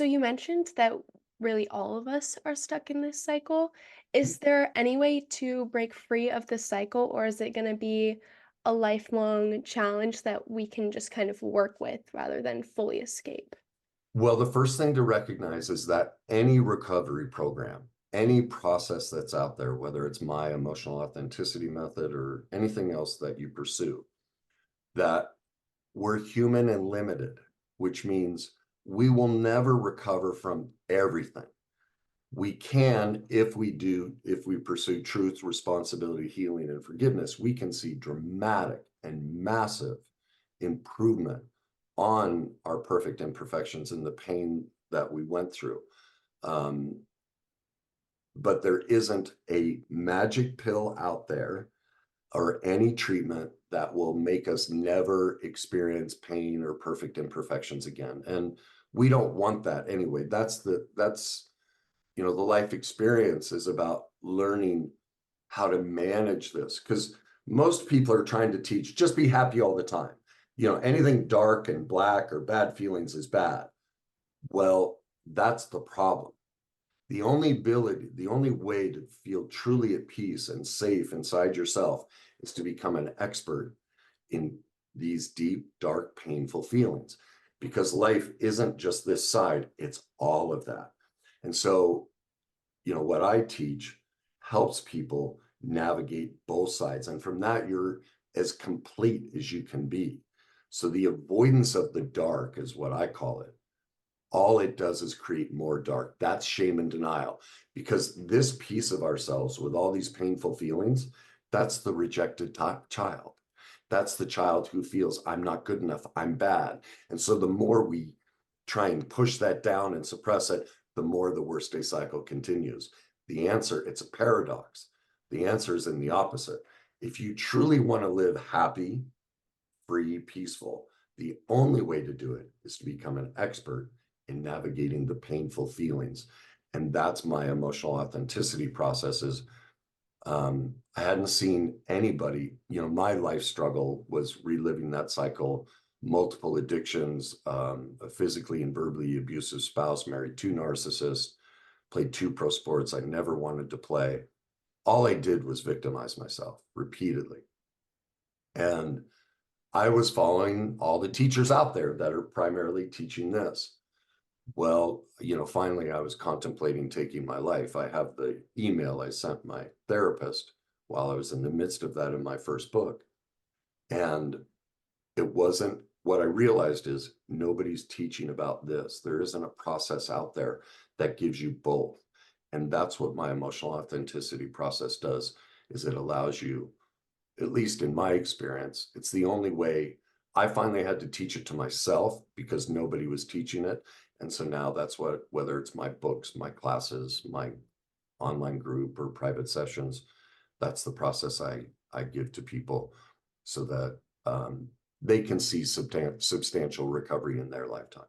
So you mentioned that really all of us are stuck in this cycle. Is there any way to break free of this cycle, or is it going to be a lifelong challenge that we can just kind of work with rather than fully escape? Well, the first thing to recognize is that any recovery program, any process that's out there, whether it's my emotional authenticity method or anything else that you pursue, that we're human and limited, which means we will never recover from everything. We can, if we pursue truth, responsibility, healing, and forgiveness, we can see dramatic and massive improvement on our perfect imperfections and the pain that we went through. Um, but there isn't a magic pill out there or any treatment that will make us never experience pain or perfect imperfections again. And we don't want that anyway. The life experience is about learning how to manage this because most people are trying to teach just be happy all the time. Anything dark and black or bad feelings is bad. Well, that's the problem. The only way to feel truly at peace and safe inside yourself is to become an expert in these deep, dark, painful feelings because life isn't just this side, it's all of that. And so, what I teach helps people navigate both sides. And from that, you're as complete as you can be. So the avoidance of the dark is what I call it. All it does is create more dark. That's shame and denial. Because this piece of ourselves with all these painful feelings, that's the rejected child. That's the child who feels I'm not good enough, I'm bad. And so the more we try and push that down and suppress it, the more the worst day cycle continues. The answer, it's a paradox. The answer is in the opposite. If you truly want to live happy, free, peaceful, the only way to do it is to become an expert in navigating the painful feelings. And that's my emotional authenticity processes. I hadn't seen anybody, my life struggle was reliving that cycle, multiple addictions, a physically and verbally abusive spouse, married two narcissists, played two pro sports I never wanted to play. All I did was victimize myself repeatedly. And I was following all the teachers out there that are primarily teaching this. Well, finally, I was contemplating taking my life. I have the email I sent my therapist while I was in the midst of that in my first book. And it wasn't what I realized is nobody's teaching about this. There isn't a process out there that gives you both. And that's what my emotional authenticity process does, is it allows you, at least in my experience, it's the only way. I finally had to teach it to myself because nobody was teaching it. And so now that's whether it's my books, my classes, my online group or private sessions, that's the process I give to people so that they can see substantial recovery in their lifetime.